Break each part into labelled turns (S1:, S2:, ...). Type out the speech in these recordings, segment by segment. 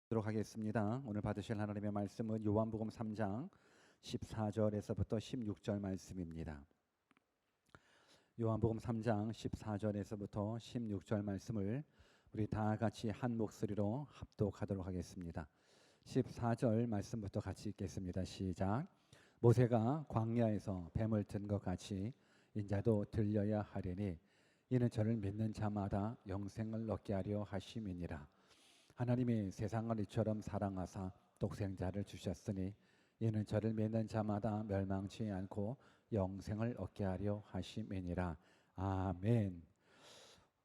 S1: 도록 하겠습니다. 오늘 받으실 하나님의 말씀은 요한복음 3장 14절에서부터 16절 말씀입니다. 요한복음 3장 14절에서부터 16절 말씀을 우리 다 같이 한 목소리로 합독하도록 하겠습니다. 14절 말씀부터 같이 읽겠습니다. 시작. 모세가 광야에서 뱀을 든 것 같이 인자도 들려야 하리니 이는 저를 믿는 자마다 영생을 얻게 하려 하심이니라. 하나님이 세상을 이처럼 사랑하사 독생자를 주셨으니 이는 저를 믿는 자마다 멸망치 않고 영생을 얻게 하려 하심이니라. 아멘.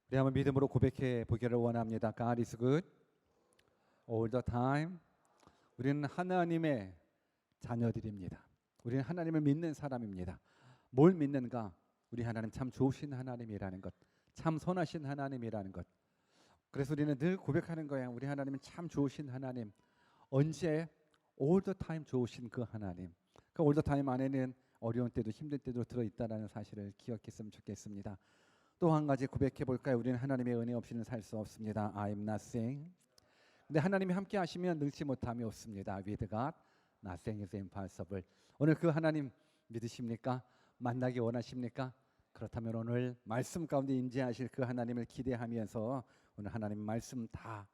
S1: 우리 한번 믿음으로 고백해 보기를 원합니다. God is good all the time. 우리는 하나님의 자녀들입니다. 우리는 하나님을 믿는 사람입니다. 뭘 믿는가? 우리 하나님 참 좋으신 하나님이라는 것, 참 선하신 하나님이라는 것. 그래서 우리는 늘 고백하는 거예요. 우리 하나님은 참 좋으신 하나님. 언제? all the time 좋으신 그 하나님. 그 all the time 안에는 어려운 때도 힘든 때도 들어있다는 사실을 기억했으면 좋겠습니다. 또 한 가지 고백해 볼까요? 우리는 하나님의 은혜 없이는 살 수 없습니다. I'm nothing. 근데 하나님이 함께 하시면 능치 못함이 없습니다. With God, nothing is impossible. 오늘 그 하나님 믿으십니까? 만나기 원하십니까? 그렇다면 오늘 말씀 가운데 임재하실 그 하나님을 기대하면서 오늘 하나님 말씀 다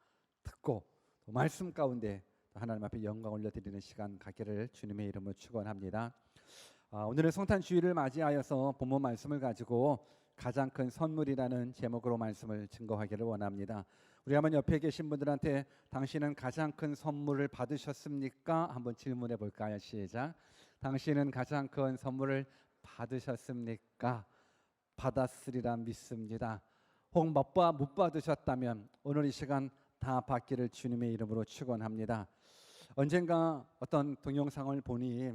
S1: 듣고 또 말씀 가운데 하나님 앞에 영광 올려드리는 시간 갖기를 주님의 이름으로 축원합니다. 오늘은 성탄 주일을 맞이하여서 본문 말씀을 가지고 가장 큰 선물이라는 제목으로 말씀을 증거하기를 원합니다. 우리 한번 옆에 계신 분들한테 당신은 가장 큰 선물을 받으셨습니까? 한번 질문해 볼까요? 시작. 당신은 가장 큰 선물을 받으셨습니까? 받았으리라 믿습니다. 혹 못 받으셨다면 오늘 이 시간 다 받기를 주님의 이름으로 축원합니다. 언젠가 어떤 동영상을 보니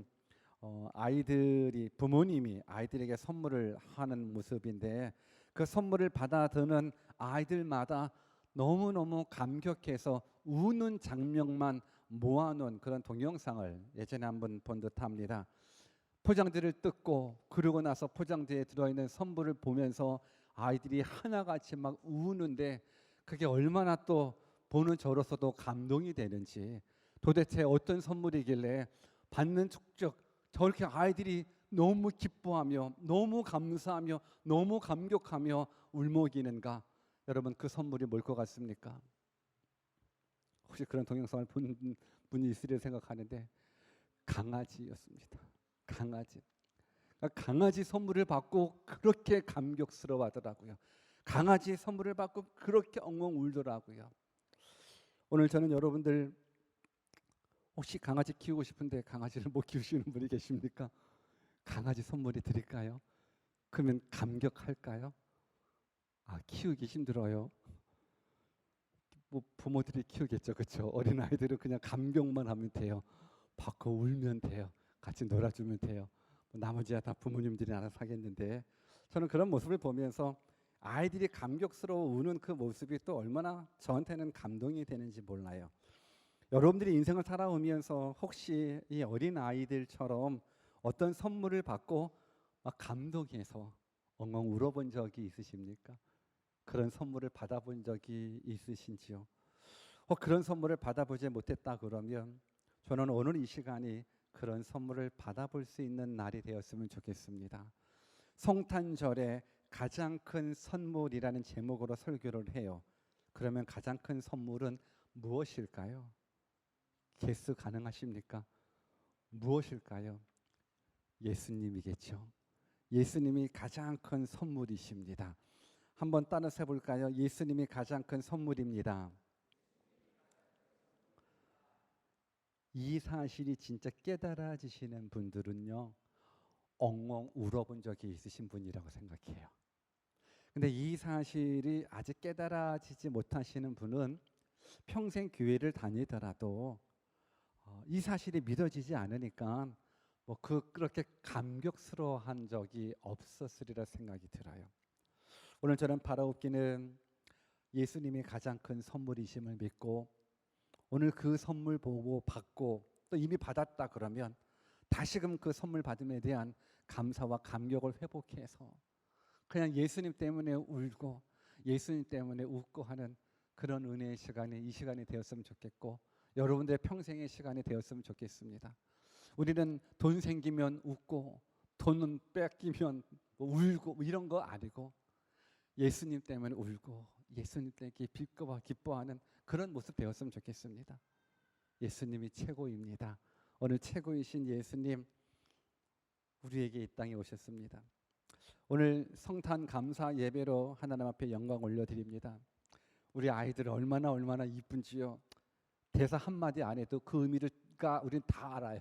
S1: 부모님이 아이들에게 선물을 하는 모습인데 그 선물을 받아드는 아이들마다 너무너무 감격해서 우는 장면만 모아놓은 그런 동영상을 예전에 한번 본 듯합니다. 포장지를 뜯고 그러고 나서 포장지에 들어있는 선물을 보면서 아이들이 하나같이 막 우는데 그게 얼마나 또 보는 저로서도 감동이 되는지, 도대체 어떤 선물이길래 받는 축적 저렇게 아이들이 너무 기뻐하며 너무 감사하며 너무 감격하며 울먹이는가? 여러분, 그 선물이 뭘 것 같습니까? 혹시 그런 동영상을 본 분이 있으리라 생각하는데 강아지였습니다. 강아지. 강아지 선물을 받고 그렇게 감격스러워하더라고요. 강아지 선물을 받고 그렇게 엉엉 울더라고요. 오늘 저는 여러분들 혹시 강아지 키우고 싶은데 강아지를 못 키우시는 분이 계십니까? 강아지 선물이 드릴까요? 그러면 감격할까요? 키우기 힘들어요. 뭐 부모들이 키우겠죠, 그렇죠? 어린 아이들은 그냥 감격만 하면 돼요. 받고 울면 돼요. 같이 놀아주면 돼요. 나머지야 다 부모님들이 알아서 하겠는데, 저는 그런 모습을 보면서 아이들이 감격스러워 우는 그 모습이 또 얼마나 저한테는 감동이 되는지 몰라요. 여러분들이 인생을 살아오면서 혹시 이 어린 아이들처럼 어떤 선물을 받고 막 감동해서 엉엉 울어본 적이 있으십니까? 그런 선물을 받아본 적이 있으신지요? 그런 선물을 받아보지 못했다 그러면 저는 오늘 이 시간이 그런 선물을 받아볼 수 있는 날이 되었으면 좋겠습니다. 성탄절에 가장 큰 선물이라는 제목으로 설교를 해요. 그러면 가장 큰 선물은 무엇일까요? 개수 가능하십니까? 무엇일까요? 예수님이겠죠. 예수님이 가장 큰 선물이십니다. 한번 따라서 해볼까요? 예수님이 가장 큰 선물입니다. 이 사실이 진짜 깨달아지시는 분들은요, 엉엉 울어본 적이 있으신 분이라고 생각해요. 근데 이 사실이 아직 깨달아지지 못하시는 분은 평생 교회를 다니더라도 이 사실이 믿어지지 않으니까 그렇게 감격스러워한 적이 없었으리라 생각이 들어요. 오늘 저는 바라옵기는 예수님이 가장 큰 선물이심을 믿고, 오늘 그 선물 보고 받고 또 이미 받았다 그러면 다시금 그 선물 받음에 대한 감사와 감격을 회복해서 그냥 예수님 때문에 울고 예수님 때문에 웃고 하는 그런 은혜의 시간이 이 시간이 되었으면 좋겠고, 여러분들의 평생의 시간이 되었으면 좋겠습니다. 우리는 돈 생기면 웃고 돈은 뺏기면 울고 이런 거 아니고 예수님 때문에 울고 예수님 때문에 기뻐하는 그런 모습 배웠으면 좋겠습니다. 예수님이 최고입니다. 오늘 최고이신 예수님 우리에게 이 땅에 오셨습니다. 오늘 성탄 감사 예배로 하나님 앞에 영광 올려드립니다. 우리 아이들 얼마나 이쁜지요. 대사 한마디 안 해도 그 의미를 우리는 다 알아요.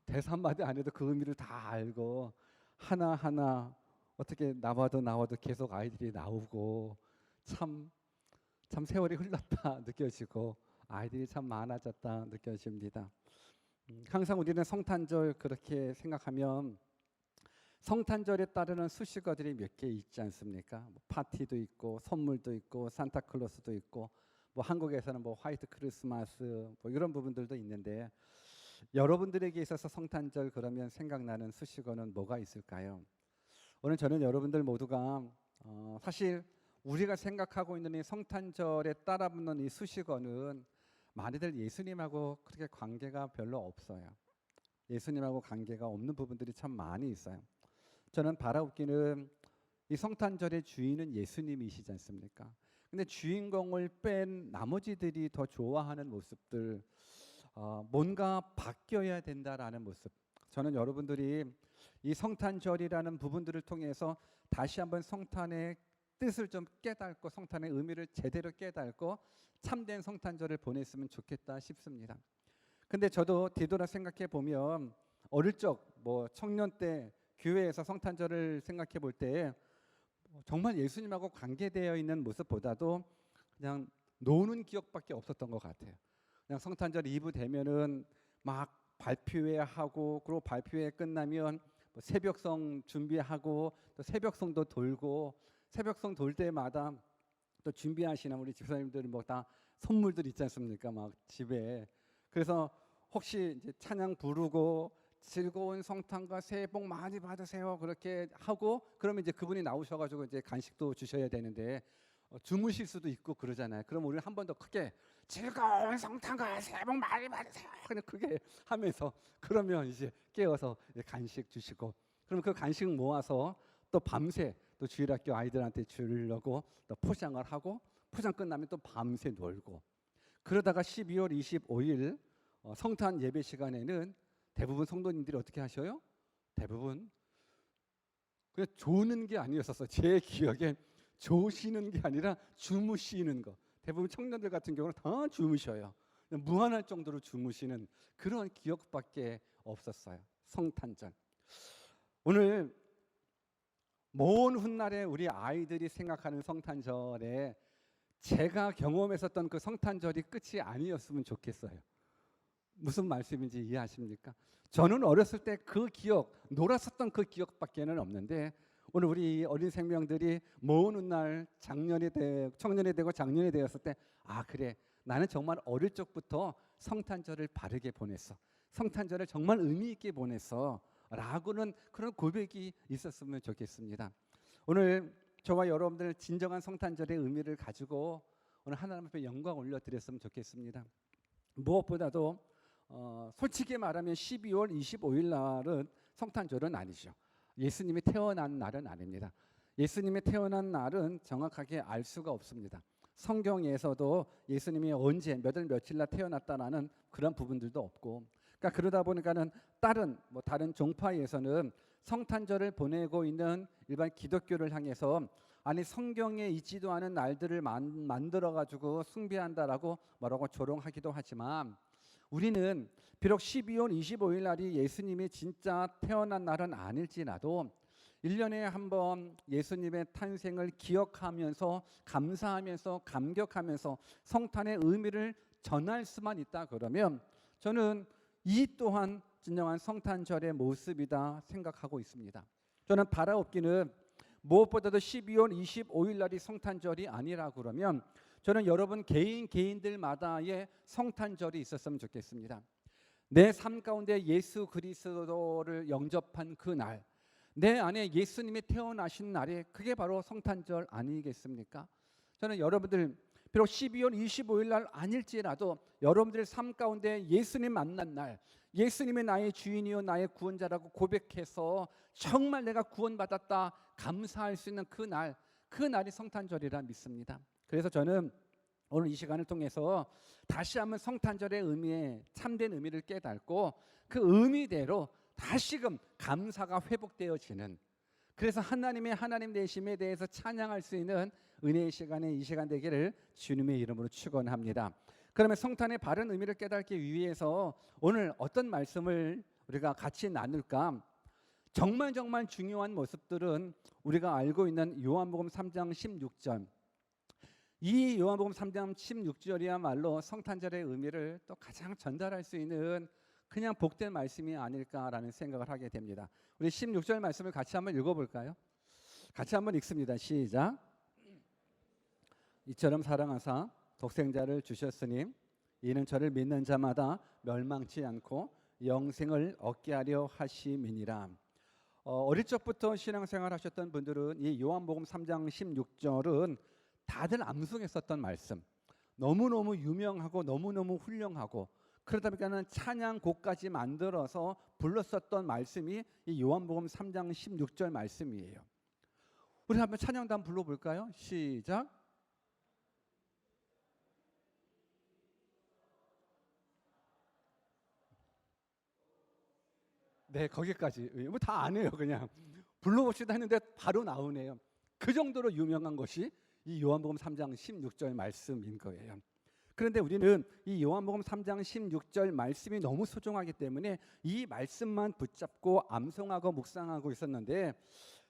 S1: 대사 한마디 안 해도 그 의미를 다 알고 하나하나 어떻게 나와도 계속 아이들이 나오고 참 세월이 흘렀다 느껴지고 아이들이 참 많아졌다 느껴집니다. 항상 우리는 성탄절 그렇게 생각하면 성탄절에 따르는 수식어들이 몇 개 있지 않습니까? 뭐 파티도 있고 선물도 있고 산타클로스도 있고 뭐 한국에서는 뭐 화이트 크리스마스 뭐 이런 부분들도 있는데 여러분들에게 있어서 성탄절 그러면 생각나는 수식어는 뭐가 있을까요? 오늘 저는 여러분들 모두가 사실 우리가 생각하고 있는 이 성탄절에 따라붙는 이 수식어는 많이들 예수님하고 그렇게 관계가 별로 없어요. 예수님하고 관계가 없는 부분들이 참 많이 있어요. 저는 바라옵기는 이 성탄절의 주인은 예수님이시지 않습니까? 근데 주인공을 뺀 나머지들이 더 좋아하는 모습들, 뭔가 바뀌어야 된다라는 모습. 저는 여러분들이 이 성탄절이라는 부분들을 통해서 다시 한번 성탄의 뜻을 좀 깨닫고 성탄의 의미를 제대로 깨닫고 참된 성탄절을 보냈으면 좋겠다 싶습니다. 근데 저도 뒤돌아 생각해 보면 어릴 적 뭐 청년 때 교회에서 성탄절을 생각해 볼 때 정말 예수님하고 관계되어 있는 모습보다도 그냥 노는 기억밖에 없었던 것 같아요. 그냥 성탄절 이브 되면은 막 발표회 하고 그리고 발표회 끝나면 뭐 새벽성 준비하고 또 새벽성도 돌고 새벽성 돌 때마다 또 준비하시는 우리 집사님들은 뭐 다 선물들 있지 않습니까? 막 집에. 그래서 혹시 이제 찬양 부르고 즐거운 성탄과 새해 복 많이 받으세요 그렇게 하고 그러면 이제 그분이 나오셔가지고 이제 간식도 주셔야 되는데 주무실 수도 있고 그러잖아요. 그럼 우리는 한 번 더 크게 즐거운 성탄과 새해 복 많이 받으세요 그냥 크게 하면서 그러면 이제 깨어서 간식 주시고 그럼 그 간식 모아서 또 밤새 또 주일학교 아이들한테 주려고 또 포장을 하고 포장 끝나면 또 밤새 놀고 그러다가 12월 25일 성탄 예배 시간에는 대부분 성도님들이 어떻게 하셔요? 대부분 그냥 조는 게 아니었었어요. 제 기억에 조시는 게 아니라 주무시는 거. 대부분 청년들 같은 경우는 다 주무셔요. 무한할 정도로 주무시는 그런 기억밖에 없었어요. 성탄절. 오늘 먼 훗날에 우리 아이들이 생각하는 성탄절에 제가 경험했었던 그 성탄절이 끝이 아니었으면 좋겠어요. 무슨 말씀인지 이해하십니까? 저는 어렸을 때 그 기억, 놀았었던 그 기억밖에는 없는데 오늘 우리 어린 생명들이 먼 훗날 청년이 되고 장년이 되었을 때 그래 나는 정말 어릴 적부터 성탄절을 바르게 보냈어. 성탄절을 정말 의미 있게 보냈어 라고는 그런 고백이 있었으면 좋겠습니다. 오늘 저와 여러분들 진정한 성탄절의 의미를 가지고 오늘 하나님 앞에 영광 올려드렸으면 좋겠습니다. 무엇보다도 솔직히 말하면 12월 25일 날은 성탄절은 아니죠. 예수님이 태어난 날은 아닙니다. 예수님이 태어난 날은 정확하게 알 수가 없습니다. 성경에서도 예수님이 언제 몇 월 며칠 날 태어났다라는 그런 부분들도 없고 그러니까 그러다 보니까는 다른 종파에서는 성탄절을 보내고 있는 일반 기독교를 향해서 아니 성경에 있지도 않은 날들을 만들어 가지고 숭배한다라고 뭐라고 조롱하기도 하지만 우리는 비록 12월 25일 날이 예수님이 진짜 태어난 날은 아닐지라도 1년에 한 번 예수님의 탄생을 기억하면서 감사하면서 감격하면서 성탄의 의미를 전할 수만 있다 그러면 저는 이 또한 진정한 성탄절의 모습이다 생각하고 있습니다. 저는 바라옵기는 무엇보다도 12월 25일 날이 성탄절이 아니라 그러면 저는 여러분 개인들마다의 성탄절이 있었으면 좋겠습니다. 내 삶 가운데 예수 그리스도를 영접한 그 날, 내 안에 예수님이 태어나신 날이 그게 바로 성탄절 아니겠습니까? 저는 여러분들 비록 12월 25일 날 아닐지라도 여러분들의 삶 가운데 예수님 만난 날, 예수님의 나의 주인이요 나의 구원자라고 고백해서 정말 내가 구원받았다 감사할 수 있는 그 날이 성탄절이라 믿습니다. 그래서 저는 오늘 이 시간을 통해서 다시 한번 성탄절의 의미에 참된 의미를 깨닫고 그 의미대로 다시금 감사가 회복되어지는, 그래서 하나님의 하나님 되심에 대해서 찬양할 수 있는 은혜의 시간에 이 시간 되기를 주님의 이름으로 축원합니다. 그러면 성탄의 바른 의미를 깨닫기 위해서 오늘 어떤 말씀을 우리가 같이 나눌까? 정말 중요한 모습들은 우리가 알고 있는 요한복음 3장 16절, 이 요한복음 3장 16절이야말로 성탄절의 의미를 또 가장 전달할 수 있는 그냥 복된 말씀이 아닐까라는 생각을 하게 됩니다. 우리 16절 말씀을 같이 한번 읽어볼까요? 같이 한번 읽습니다. 시작. 이처럼 사랑하사 독생자를 주셨으니 이는 저를 믿는 자마다 멸망치 않고 영생을 얻게 하려 하심이니라. 어릴 적부터 신앙생활 하셨던 분들은 이 요한복음 3장 16절은 다들 암송했었던 말씀, 너무너무 유명하고 너무너무 훌륭하고 그러다 보니까 찬양곡까지 만들어서 불렀었던 말씀이 이 요한복음 3장 16절 말씀이에요. 우리 한번 찬양도 한번 불러볼까요? 시작. 네, 거기까지. 뭐 다 안 해요. 그냥 불러봅시다 했는데 바로 나오네요. 그 정도로 유명한 것이 이 요한복음 3장 16절 말씀인 거예요. 그런데 우리는 이 요한복음 3장 16절 말씀이 너무 소중하기 때문에 이 말씀만 붙잡고 암송하고 묵상하고 있었는데,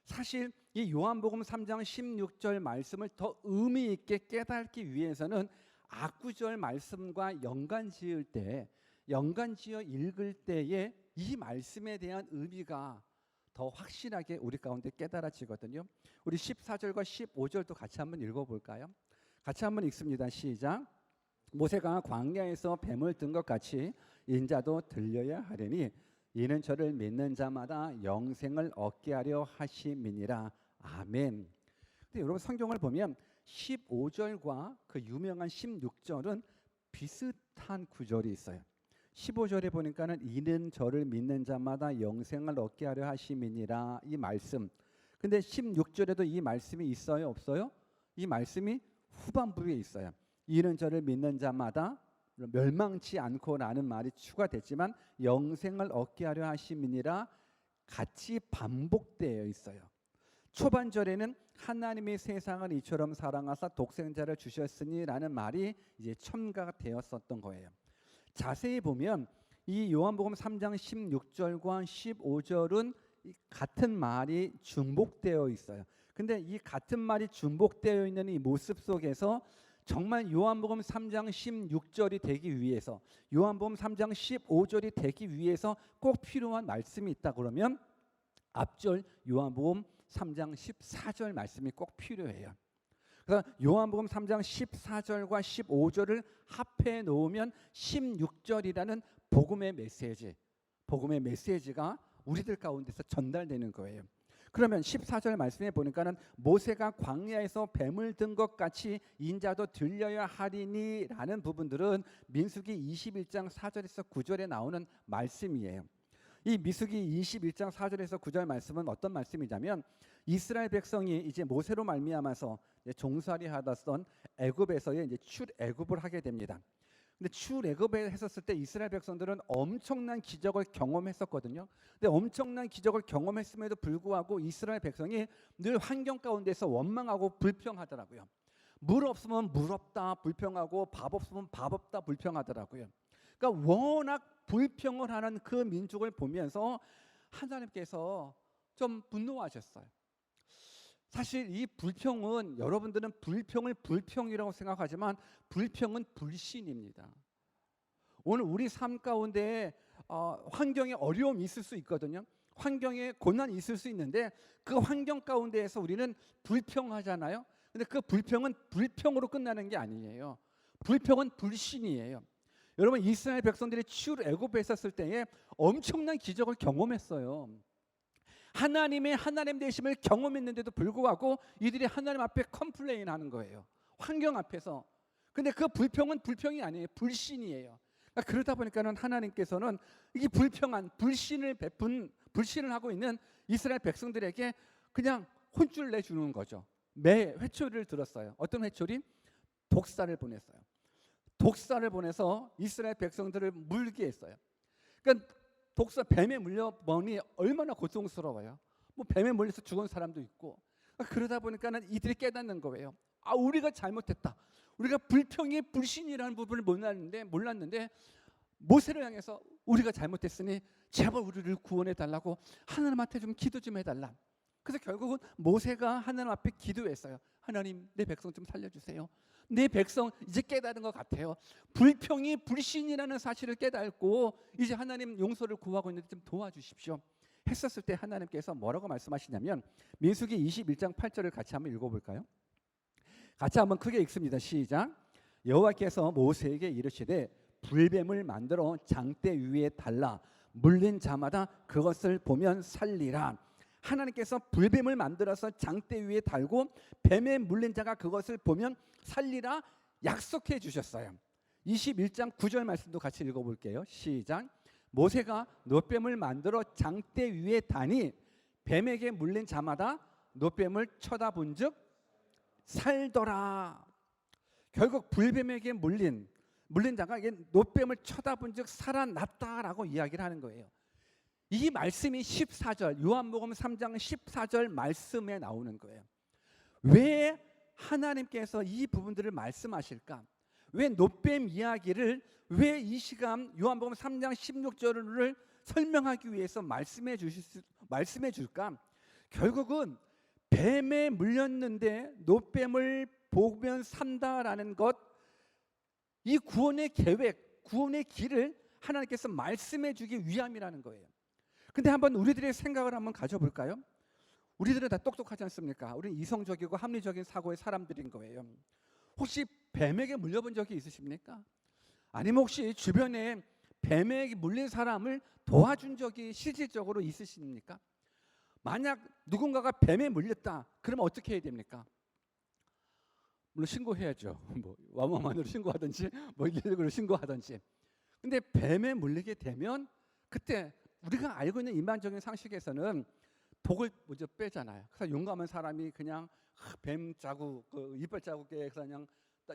S1: 사실 이 요한복음 3장 16절 말씀을 더 의미 있게 깨닫기 위해서는 앞구절 말씀과 연관지을 때, 연관지어 읽을 때에 이 말씀에 대한 의미가 더 확실하게 우리 가운데 깨달아지거든요. 우리 14절과 15절도 같이 한번 읽어볼까요? 같이 한번 읽습니다. 시작. 모세가 광야에서 뱀을 든 것 같이 인자도 들려야 하리니 이는 저를 믿는 자마다 영생을 얻게 하려 하심이니라. 아멘. 근데 여러분 성경을 보면 15절과 그 유명한 16절은 비슷한 구절이 있어요. 15절에 보니까는 이는 저를 믿는 자마다 영생을 얻게 하려 하심이니라, 이 말씀. 근데 16절에도 이 말씀이 있어요, 없어요? 이 말씀이 후반부에 있어요. 이는 저를 믿는 자마다 멸망치 않고라는 말이 추가됐지만 영생을 얻게 하려 하심이니라 같이 반복되어 있어요. 초반절에는 하나님이 세상을 이처럼 사랑하사 독생자를 주셨으니라는 말이 이제 첨가가 되었었던 거예요. 자세히 보면 이 요한복음 3장 16절과 15절은 같은 말이 중복되어 있어요. 근데 이 같은 말이 중복되어 있는 이 모습 속에서 정말 요한복음 3장 16절이 되기 위해서, 요한복음 3장 15절이 되기 위해서 꼭 필요한 말씀이 있다 그러면 앞절 요한복음 3장 14절 말씀이 꼭 필요해요. 그래서 요한복음 3장 14절과 15절을 합해 놓으면 16절이라는 복음의 메시지가 우리들 가운데서 전달되는 거예요. 그러면 14절 말씀에 보니까는 모세가 광야에서 뱀을 든 것 같이 인자도 들려야 하리니라는 부분들은 민수기 21장 4절에서 9절에 나오는 말씀이에요. 이 민수기 21장 4절에서 9절 말씀은 어떤 말씀이냐면 이스라엘 백성이 이제 모세로 말미암아서 종살이 하던 애굽에서의 이제 출애굽을 하게 됩니다. 근데 출애굽에 했었을 때 이스라엘 백성들은 엄청난 기적을 경험했었거든요. 근데 엄청난 기적을 경험했음에도 불구하고 이스라엘 백성이 늘 환경 가운데서 원망하고 불평하더라고요. 물 없으면 물 없다 불평하고 밥 없으면 밥 없다 불평하더라고요. 그러니까 워낙 불평을 하는 그 민족을 보면서 하나님께서 좀 분노하셨어요. 사실 이 불평은, 여러분들은 불평을 불평이라고 생각하지만 불평은 불신입니다. 오늘 우리 삶 가운데 환경에 어려움이 있을 수 있거든요. 환경에 고난이 있을 수 있는데 그 환경 가운데에서 우리는 불평하잖아요. 근데 그 불평은 불평으로 끝나는 게 아니에요. 불평은 불신이에요. 여러분 이스라엘 백성들이 출애굽에 있었을 때에 엄청난 기적을 경험했어요. 하나님의 하나님 되심을 경험했는데도 불구하고 이들이 하나님 앞에 컴플레인하는 거예요. 환경 앞에서. 근데 그 불평은 불평이 아니에요. 불신이에요. 그러니까 그러다 보니까는 하나님께서는 이 불평한 불신을 하고 있는 이스라엘 백성들에게 그냥 혼쭐 내주는 거죠. 매 회초리를 들었어요. 어떤 회초리? 독사를 보냈어요. 독사를 보내서 이스라엘 백성들을 물게 했어요. 그러니까 독사 뱀에 물려보니 얼마나 고통스러워요. 뭐 뱀에 물려서 죽은 사람도 있고. 그러다 보니까는 이들이 깨닫는 거예요. 아, 우리가 잘못했다. 우리가 불평의 불신이라는 부분을 몰랐는데 모세를 향해서 우리가 잘못했으니 제발 우리를 구원해 달라고 하나님한테 좀 기도 좀 해달라. 그래서 결국은 모세가 하나님 앞에 기도했어요. 하나님, 내 백성 좀 살려주세요. 내 백성 이제 깨달은 것 같아요. 불평이 불신이라는 사실을 깨닫고 이제 하나님 용서를 구하고 있는데 좀 도와주십시오 했었을 때 하나님께서 뭐라고 말씀하시냐면 민수기 21장 8절을 같이 한번 읽어볼까요? 같이 한번 크게 읽습니다. 시작. 여호와께서 모세에게 이르시되 불뱀을 만들어 장대 위에 달라 물린 자마다 그것을 보면 살리라. 하나님께서 불뱀을 만들어서 장대 위에 달고 뱀에 물린 자가 그것을 보면 살리라 약속해 주셨어요. 21장 9절 말씀도 같이 읽어볼게요. 시작. 모세가 노뱀을 만들어 장대 위에 다니 뱀에게 물린 자마다 노뱀을 쳐다본즉 살더라. 결국 불뱀에게 물린 자가 이게 노뱀을 쳐다본즉 살아났다라고 이야기를 하는 거예요. 이 말씀이 14절 요한복음 3장 14절 말씀에 나오는 거예요. 왜 하나님께서 이 부분들을 말씀하실까? 왜 노뱀 이야기를 왜 이 시간 요한복음 3장 16절을 설명하기 위해서 말씀해 줄까? 결국은 뱀에 물렸는데 노뱀을 보면 산다라는 것, 이 구원의 계획, 구원의 길을 하나님께서 말씀해 주기 위함이라는 거예요. 근데 한번 우리들의 생각을 한번 가져볼까요? 우리들은 다 똑똑하지 않습니까? 우리는 이성적이고 합리적인 사고의 사람들인 거예요. 혹시 뱀에게 물려본 적이 있으십니까? 아니면 혹시 주변에 뱀에 물린 사람을 도와준 적이 실질적으로 있으십니까? 만약 누군가가 뱀에 물렸다, 그러면 어떻게 해야 됩니까? 물론 신고해야죠. 뭐 와마만으로 신고하든지 뭐 119로 신고하든지. 근데 뱀에 물리게 되면 그때 우리가 알고 있는 일반적인 상식에서는 독을 먼저 빼잖아요. 그래서 용감한 사람이 그냥 뱀 자국, 그 이빨 자국에 그냥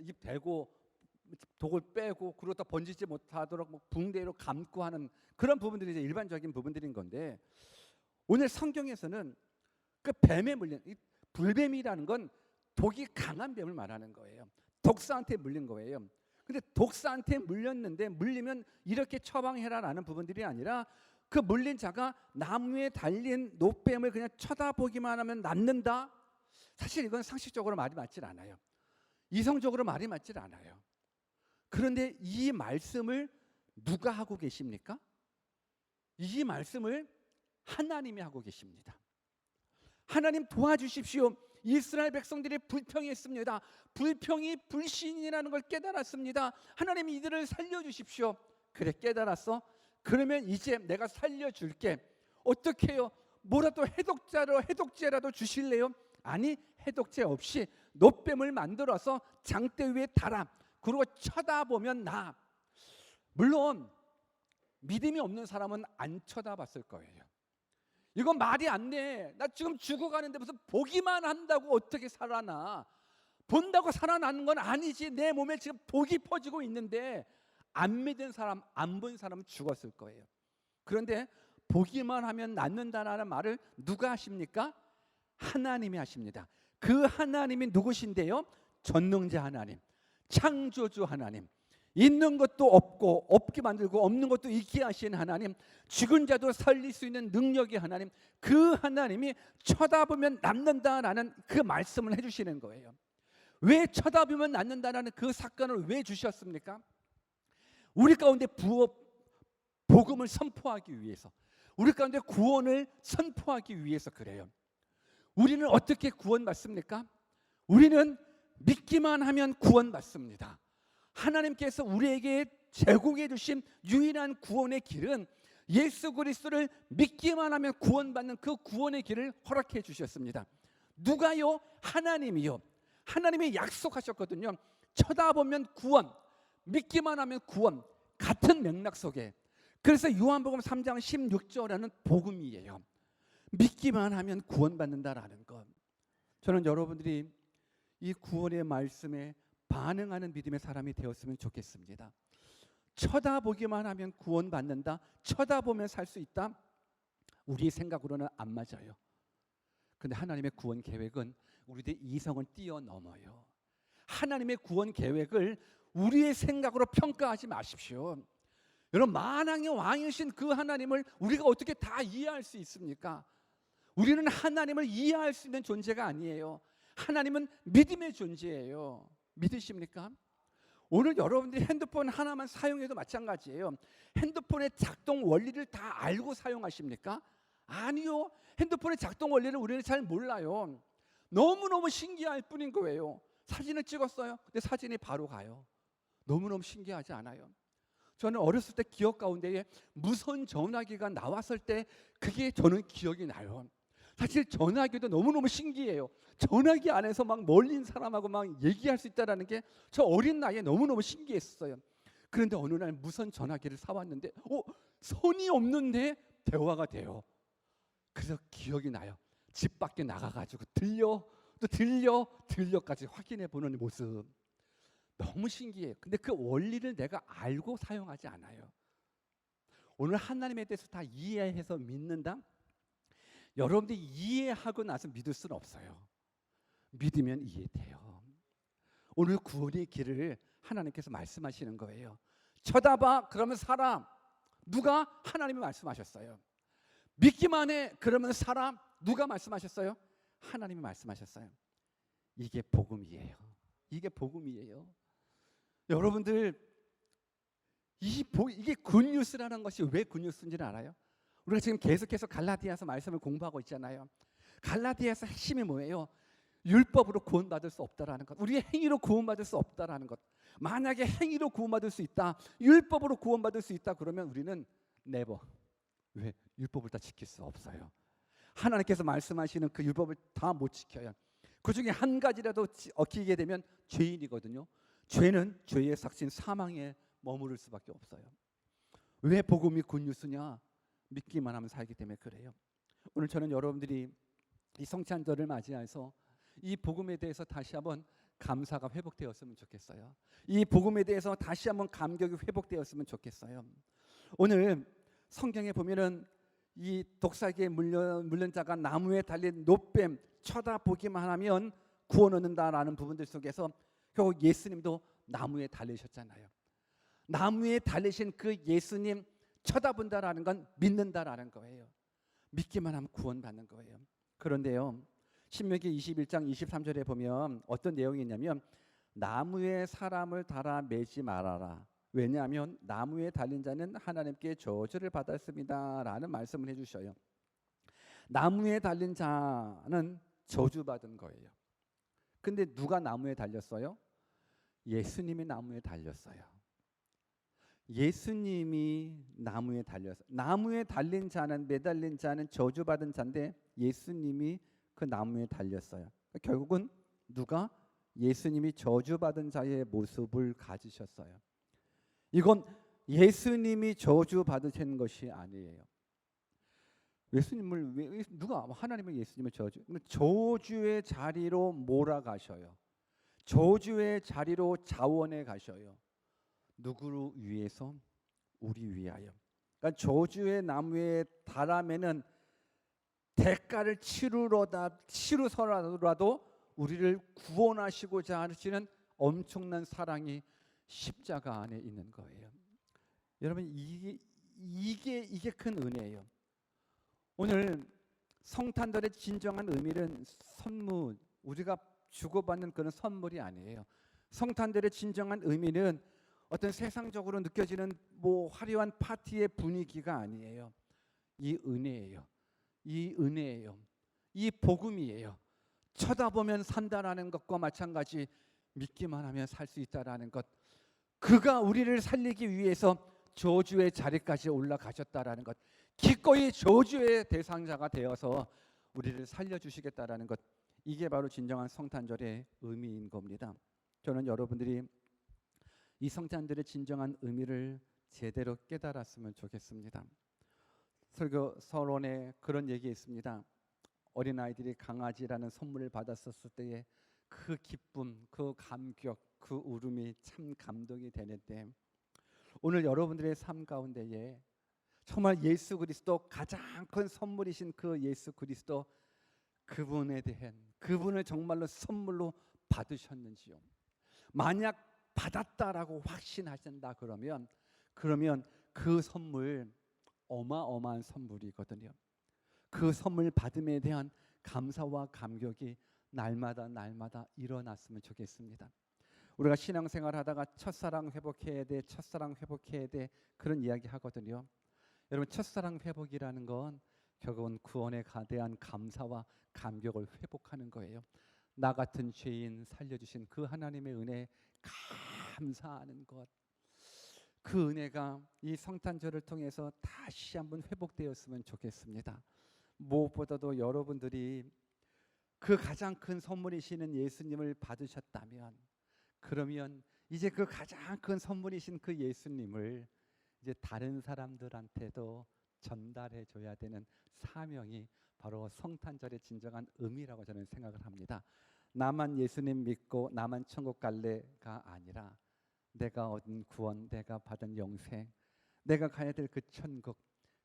S1: 입 대고 독을 빼고 그러다 번지지 못하도록 뭐 붕대로 감고 하는 그런 부분들이 이제 일반적인 부분들인 건데, 오늘 성경에서는 그 뱀에 물린 이 불뱀이라는 건 독이 강한 뱀을 말하는 거예요. 독사한테 물린 거예요. 근데 독사한테 물렸는데 물리면 이렇게 처방해라라는 부분들이 아니라 그 물린 자가 나무에 달린 노뱀을 그냥 쳐다보기만 하면 낫는다? 사실 이건 상식적으로 말이 맞질 않아요. 이성적으로 말이 맞질 않아요. 그런데 이 말씀을 누가 하고 계십니까? 이 말씀을 하나님이 하고 계십니다. 하나님 도와주십시오. 이스라엘 백성들이 불평했습니다. 불평이 불신이라는 걸 깨달았습니다. 하나님 이들을 살려주십시오. 그래, 깨달았어? 그러면 이제 내가 살려줄게. 어떻게 해요? 뭐라도 해독제라도 주실래요? 아니, 해독제 없이 노뱀을 만들어서 장대 위에 달아. 그리고 쳐다보면 나. 물론 믿음이 없는 사람은 안 쳐다봤을 거예요. 이건 말이 안 돼. 나 지금 죽어가는데 무슨 보기만 한다고 어떻게 살아나? 본다고 살아나는 건 아니지. 내 몸에 지금 독이 퍼지고 있는데 안 믿은 사람, 안 본 사람은 죽었을 거예요. 그런데 보기만 하면 낫는다라는 말을 누가 하십니까? 하나님이 하십니다. 그 하나님이 누구신데요? 전능자 하나님, 창조주 하나님, 있는 것도 없고 없게 만들고 없는 것도 있게 하신 하나님, 죽은 자도 살릴 수 있는 능력의 하나님, 그 하나님이 쳐다보면 낫는다라는 그 말씀을 해주시는 거예요. 왜 쳐다보면 낫는다라는 그 사건을 왜 주셨습니까? 우리 가운데 복음을 선포하기 위해서, 우리 가운데 구원을 선포하기 위해서 그래요. 우리는 어떻게 구원받습니까? 우리는 믿기만 하면 구원받습니다. 하나님께서 우리에게 제공해 주신 유일한 구원의 길은 예수 그리스도를 믿기만 하면 구원받는 그 구원의 길을 허락해 주셨습니다. 누가요? 하나님이요. 하나님이 약속하셨거든요. 쳐다보면 구원, 믿기만 하면 구원, 같은 맥락 속에. 그래서 요한복음 3장 16절에는 복음이에요. 믿기만 하면 구원받는다라는 것. 저는 여러분들이 이 구원의 말씀에 반응하는 믿음의 사람이 되었으면 좋겠습니다. 쳐다보기만 하면 구원받는다, 쳐다보면 살 수 있다, 우리 생각으로는 안 맞아요. 그런데 하나님의 구원 계획은 우리들의 이성을 뛰어넘어요. 하나님의 구원 계획을 우리의 생각으로 평가하지 마십시오. 여러분, 만왕의 왕이신 그 하나님을 우리가 어떻게 다 이해할 수 있습니까? 우리는 하나님을 이해할 수 있는 존재가 아니에요. 하나님은 믿음의 존재예요. 믿으십니까? 오늘 여러분들이 핸드폰 하나만 사용해도 마찬가지예요. 핸드폰의 작동 원리를 다 알고 사용하십니까? 아니요. 핸드폰의 작동 원리를 우리는 잘 몰라요. 너무너무 신기할 뿐인 거예요. 사진을 찍었어요. 근데 사진이 바로 가요. 너무너무 신기하지 않아요? 저는 어렸을 때 기억 가운데에 무선 전화기가 나왔을 때 그게 저는 기억이 나요. 사실 전화기도 너무너무 신기해요. 전화기 안에서 막 멀린 사람하고 막 얘기할 수 있다는 게 저 어린 나이에 너무너무 신기했어요. 그런데 어느 날 무선 전화기를 사왔는데 선이 없는데 대화가 돼요. 그래서 기억이 나요. 집 밖에 나가가지고 들려까지 확인해 보는 모습. 너무 신기해요. 근데 그 원리를 내가 알고 사용하지 않아요. 오늘 하나님에 대해서 다 이해해서 믿는다? 여러분들이 이해하고 나서 믿을 수는 없어요. 믿으면 이해돼요. 오늘 구원의 길을 하나님께서 말씀하시는 거예요. 쳐다봐, 그러면 살아. 누가? 하나님이 말씀하셨어요. 믿기만 해, 그러면 살아. 누가 말씀하셨어요? 하나님이 말씀하셨어요. 이게 복음이에요. 이게 복음이에요. 여러분들, 이게 굿뉴스라는 것이 왜 굿뉴스인지는 알아요? 우리가 지금 계속해서 갈라디아서 말씀을 공부하고 있잖아요. 갈라디아서 핵심이 뭐예요? 율법으로 구원받을 수 없다라는 것, 우리의 행위로 구원받을 수 없다라는 것. 만약에 행위로 구원받을 수 있다, 율법으로 구원받을 수 있다, 그러면 우리는 never. 왜? 율법을 다 지킬 수 없어요. 하나님께서 말씀하시는 그 율법을 다 못 지켜요. 그 중에 한 가지라도 어기게 되면 죄인이거든요. 죄는 죄의 삭신 사망에 머무를 수밖에 없어요. 왜 복음이 굿뉴스냐? 믿기만 하면 살기 때문에 그래요. 오늘 저는 여러분들이 이 성찬절을 맞이해서 이 복음에 대해서 다시 한번 감사가 회복되었으면 좋겠어요. 이 복음에 대해서 다시 한번 감격이 회복되었으면 좋겠어요. 오늘 성경에 보면은 이 독사기에 물린 자가 나무에 달린 노뱀 쳐다보기만 하면 구원 얻는다라는 부분들 속에서 결국 예수님도 나무에 달리셨잖아요. 나무에 달리신 그 예수님 쳐다본다라는 건 믿는다라는 거예요. 믿기만 하면 구원받는 거예요. 그런데요, 신명기 21장 23절에 보면 어떤 내용이 있냐면 나무에 사람을 달아 매지 말아라. 왜냐하면 나무에 달린 자는 하나님께 저주를 받았습니다 라는 말씀을 해주셔요. 나무에 달린 자는 저주받은 거예요. 근데 누가 나무에 달렸어요? 예수님이 나무에 달렸어요. 예수님이 나무에 달렸어요. 나무에 달린 자는, 매달린 자는 저주받은 자인데 예수님이 그 나무에 달렸어요. 결국은 누가? 예수님이 저주받은 자의 모습을 가지셨어요. 이건 예수님이 저주받으신 것이 아니에요. 예수님을 누가? 하나님은 예수님을 저주의 자리로 몰아가셔요. 저주의 자리로 자원해 가셔요. 누구를 위해서? 우리 위하여. 그러니까 저주의 나무에 달아매는 대가를 치르서라도 우리를 구원하시고자 하시는 엄청난 사랑이 십자가 안에 있는 거예요. 여러분, 이게 큰 은혜예요. 오늘 성탄절의 진정한 의미는 선물, 우리가 주고받는 그런 선물이 아니에요. 성탄절의 진정한 의미는 어떤 세상적으로 느껴지는 화려한 파티의 분위기가 아니에요. 이 은혜예요. 이 은혜예요. 이 복음이에요. 쳐다보면 산다라는 것과 마찬가지, 믿기만 하면 살 수 있다라는 것. 그가 우리를 살리기 위해서 저주의 자리까지 올라가셨다라는 것. 기꺼이 저주의 대상자가 되어서 우리를 살려주시겠다라는 것. 이게 바로 진정한 성탄절의 의미인 겁니다. 저는 여러분들이 이 성탄절의 진정한 의미를 제대로 깨달았으면 좋겠습니다. 설교 서론에 그런 얘기 있습니다. 어린아이들이 강아지라는 선물을 받았었을 때의 그 기쁨, 그 감격, 그 울음이 참 감동이 되는데, 오늘 여러분들의 삶 가운데에 정말 예수 그리스도, 가장 큰 선물이신 그 예수 그리스도, 그분에 대한, 그분을 정말로 선물로 받으셨는지요? 만약 받았다라고 확신하신다 그러면 그 선물 어마어마한 선물이거든요. 그 선물 받음에 대한 감사와 감격이 날마다 일어났으면 좋겠습니다. 우리가 신앙생활 하다가 첫사랑 회복해야 돼, 첫사랑 회복해야 돼, 그런 이야기 하거든요. 여러분, 첫사랑 회복이라는 건 결국은 구원에 대한 감사와 감격을 회복하는 거예요. 나 같은 죄인 살려주신 그 하나님의 은혜에 감사하는 것, 그 은혜가 이 성탄절을 통해서 다시 한번 회복되었으면 좋겠습니다. 무엇보다도 여러분들이 그 가장 큰 선물이시는 예수님을 받으셨다면, 그러면 이제 그 가장 큰 선물이신 그 예수님을 이제 다른 사람들한테도 전달해 줘야 되는 사명이 바로 성탄절의 진정한 의미라고 저는 생각을 합니다. 나만 예수님 믿고 나만 천국 갈래가 아니라 내가 얻은 구원, 내가 받은 영생, 내가 가야 될 그 천국,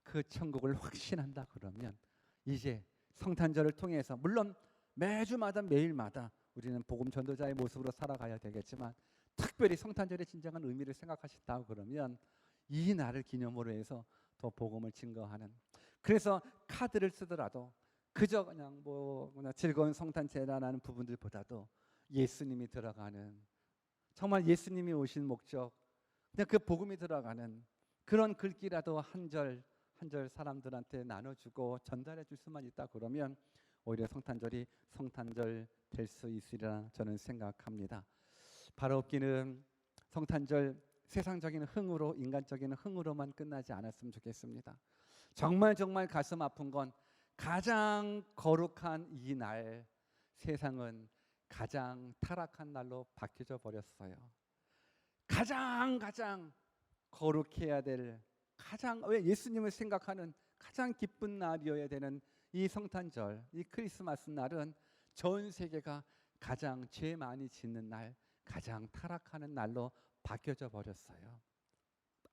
S1: 그 천국을 확신한다 그러면 이제 성탄절을 통해서, 물론 매주마다 매일마다 우리는 복음 전도자의 모습으로 살아가야 되겠지만, 특별히 성탄절의 진정한 의미를 생각하신다고 그러면 이 날을 기념으로 해서 더 복음을 증거하는, 그래서 카드를 쓰더라도 그저 그냥 즐거운 성탄제라는 부분들보다도 예수님이 들어가는, 정말 예수님이 오신 목적, 그냥 그 복음이 들어가는 그런 글귀라도 한 절 한 절 사람들한테 나눠주고 전달해 줄 수만 있다 그러면 오히려 성탄절이 성탄절 될 수 있으리라 저는 생각합니다. 바로 없기는 성탄절 세상적인 흥으로, 인간적인 흥으로만 끝나지 않았으면 좋겠습니다. 정말 가슴 아픈 건 가장 거룩한 이 날, 세상은 가장 타락한 날로 바뀌어져 버렸어요. 가장 거룩해야 될, 왜 예수님을 생각하는 가장 기쁜 날이어야 되는 이 성탄절, 이 크리스마스 날은 전 세계가 가장 죄 많이 짓는 날, 가장 타락하는 날로 바뀌어져 버렸어요.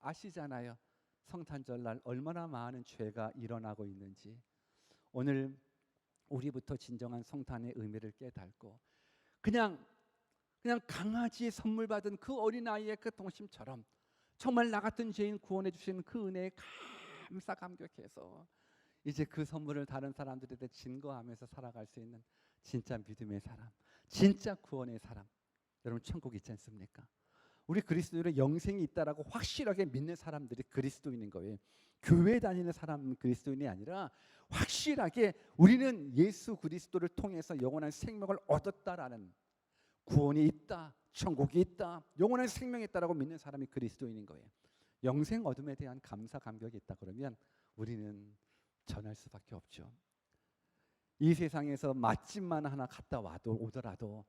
S1: 아시잖아요. 성탄절 날 얼마나 많은 죄가 일어나고 있는지. 오늘 우리부터 진정한 성탄의 의미를 깨닫고 그냥 강아지의 선물 받은 그 어린아이의 그 동심처럼 정말 나 같은 죄인 구원해 주신 그 은혜에 감사 감격해서 이제 그 선물을 다른 사람들한테 증거하면서 살아갈 수 있는 진짜 믿음의 사람, 진짜 구원의 사람. 여러분, 천국 있지 않습니까? 우리 그리스도인의 영생이 있다라고 확실하게 믿는 사람들이 그리스도인인 거예요. 교회 다니는 사람은 그리스도인이 아니라 확실하게 우리는 예수 그리스도를 통해서 영원한 생명을 얻었다라는, 구원이 있다, 천국이 있다, 영원한 생명이 있다라고 믿는 사람이 그리스도인인 거예요. 영생 어둠에 대한 감사 감격이 있다 그러면 우리는 전할 수밖에 없죠. 이 세상에서 맛집만 하나 갔다 오더라도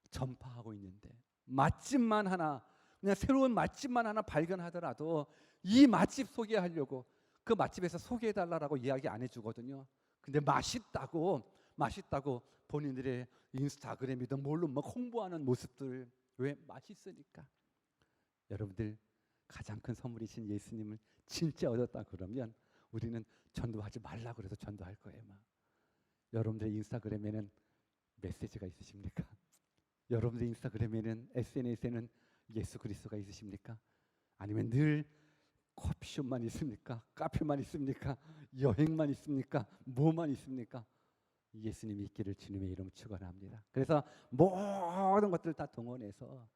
S1: 전파하고 있는데, 맛집만 하나, 그냥 새로운 맛집만 하나 발견하더라도 이 맛집 소개하려고 그 맛집에서 소개해달라고 이야기 안 해주거든요. 근데 맛있다고 본인들의 인스타그램이든 뭘로 막 홍보하는 모습들, 왜? 맛있으니까. 여러분들, 가장 큰 선물이신 예수님을 진짜 얻었다 그러면 우리는 전도하지 말라고 그래서 전도할 거예요. 여러분들 인스타그램에는 메시지가 있으십니까? 여러분들 인스타그램에는, SNS에는 예수 그리스도가 있으십니까? 아니면 늘 커피숍만 있습니까? 카페만 있습니까? 여행만 있습니까? 뭐만 있습니까? 예수님이 있기를 주님의 이름 축원합니다. 그래서 모든 것들 다 동원해서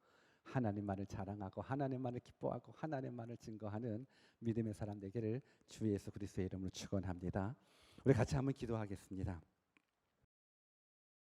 S1: 하나님만을 자랑하고 하나님만을 기뻐하고 하나님만을 증거하는 믿음의 사람 되기를 주 예수 그리스도의 이름으로 축원합니다. 우리 같이 한번 기도하겠습니다.